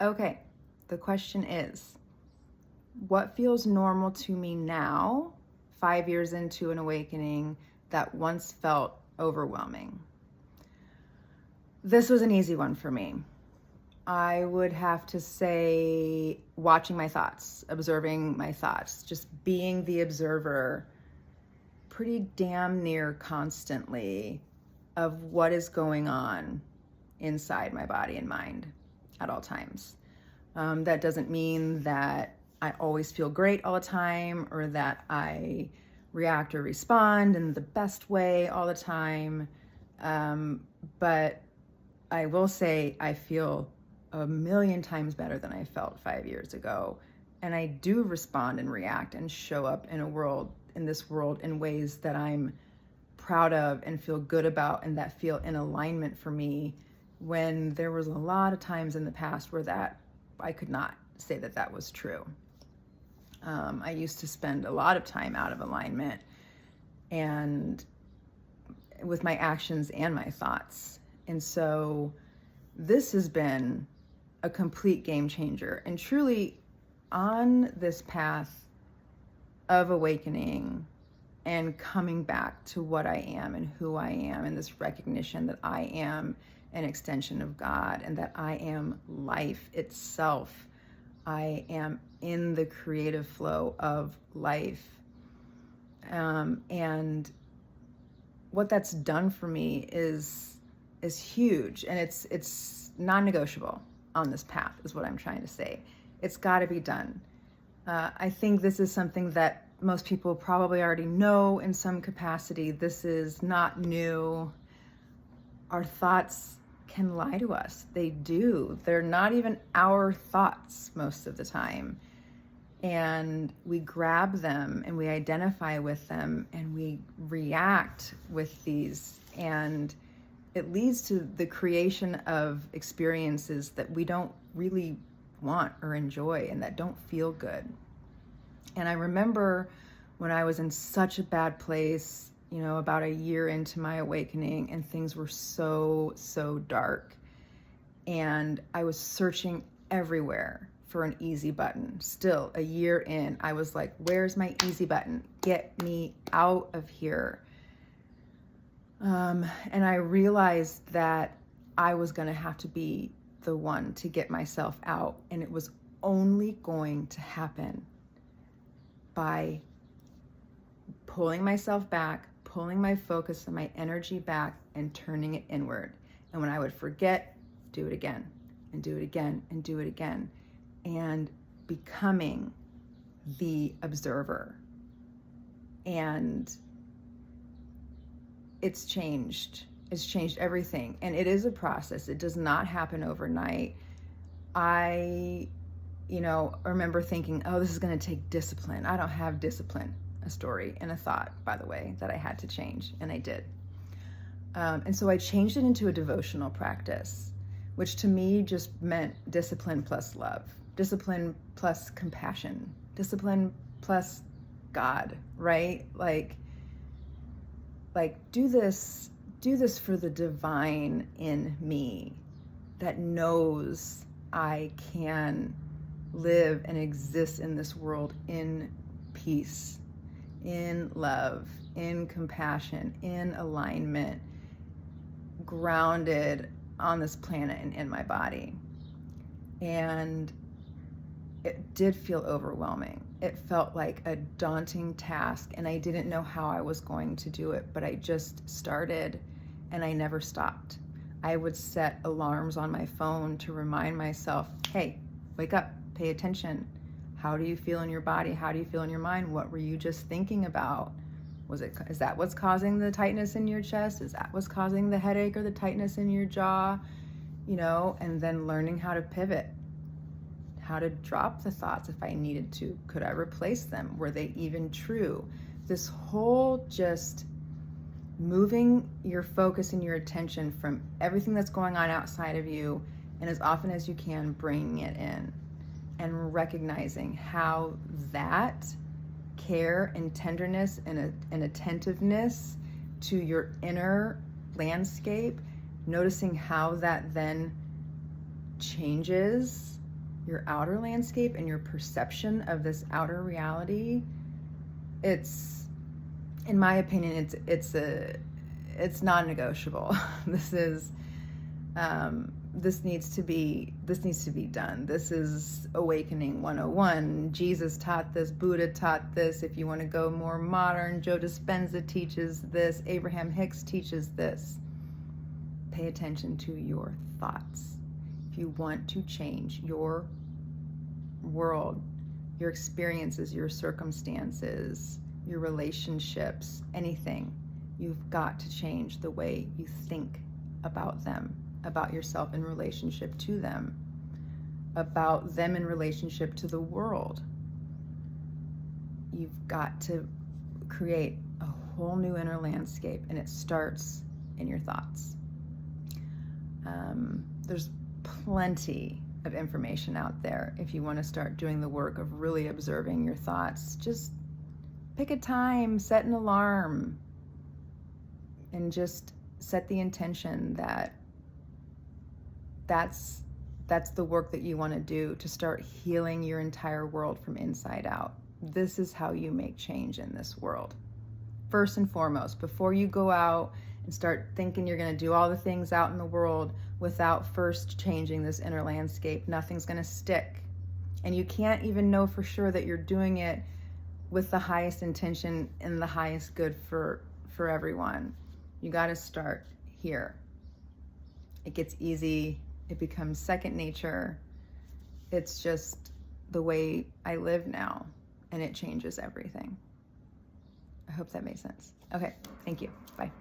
Okay, the question is, what feels normal to me now, 5 years into an awakening, that once felt overwhelming? This was an easy one for me. I would have to say watching my thoughts, observing my thoughts, just being the observer pretty damn near constantly of what is going on inside my body and mind at all times. That doesn't mean that I always feel great all the time or that I react or respond in the best way all the time. But I will say I feel a million times better than I felt 5 years ago. And I do respond and react and show up in this world in ways that I'm proud of and feel good about and that feel in alignment for me, when there was a lot of times in the past where that I could not say that that was true. I used to spend a lot of time out of alignment and with my actions and my thoughts. And so this has been a complete game changer. And truly, on this path of awakening and coming back to what I am and who I am, and this recognition that I am an extension of God and that I am life itself. I am in the creative flow of life. And what that's done for me is huge, and it's non-negotiable on this path, is what I'm trying to say. It's got to be done. I think this is something that most people probably already know in some capacity. This is not new. Our thoughts can lie to us. They do. They're not even our thoughts most of the time. And we grab them and we identify with them and we react with these. And it leads to the creation of experiences that we don't really want or enjoy and that don't feel good. And I remember when I was in such a bad place, about a year into my awakening, and things were so dark. And I was searching everywhere for an easy button. Still, a year in, I was like, where's my easy button? Get me out of here. And I realized that I was going to have to be the one to get myself out. And it was only going to happen by pulling myself back, pulling my focus and my energy back and turning it inward. And when I would forget, do it again and do it again and do it again, and becoming the observer. And it's changed everything. And it is a process. It does not happen overnight. I remember thinking, oh, this is going to take discipline. I don't have discipline. A story and a thought, by the way, that I had to change, and I did. And so I changed it into a devotional practice, which to me just meant discipline plus love, discipline plus compassion, discipline plus God, right? Like do this for the divine in me that knows I can live and exist in this world in peace, in love, in compassion, in alignment, grounded on this planet and in my body. And it did feel overwhelming. It felt like a daunting task, and I didn't know how I was going to do it, but I just started and I never stopped. I would set alarms on my phone to remind myself, hey, wake up, pay attention. How do you feel in your body? How do you feel in your mind? What were you just thinking about? Is that what's causing the tightness in your chest? Is that what's causing the headache or the tightness in your jaw? And then learning how to pivot, how to drop the thoughts if I needed to. Could I replace them? Were they even true? This whole just moving your focus and your attention from everything that's going on outside of you, and as often as you can, bringing it in. And recognizing how that care and tenderness and attentiveness to your inner landscape, noticing how that then changes your outer landscape and your perception of this outer reality, it's, in my opinion, it's non-negotiable. This needs to be done. This is Awakening 101. Jesus taught this, Buddha taught this. If you want to go more modern, Joe Dispenza teaches this, Abraham Hicks teaches this. Pay attention to your thoughts. If you want to change your world, your experiences, your circumstances, your relationships, anything, you've got to change the way you think about them, about yourself in relationship to them, about them in relationship to the world. You've got to create a whole new inner landscape, and it starts in your thoughts. There's plenty of information out there if you want to start doing the work of really observing your thoughts. Just pick a time, set an alarm, and just set the intention that that's the work that you want to do to start healing your entire world from inside out. This is how you make change in this world. First and foremost, before you go out and start thinking you're going to do all the things out in the world without first changing this inner landscape, nothing's going to stick. And you can't even know for sure that you're doing it with the highest intention and the highest good for everyone. You got to start here. It gets easy. It becomes second nature. It's just the way I live now, and it changes everything. I hope that made sense. Okay, thank you. Bye.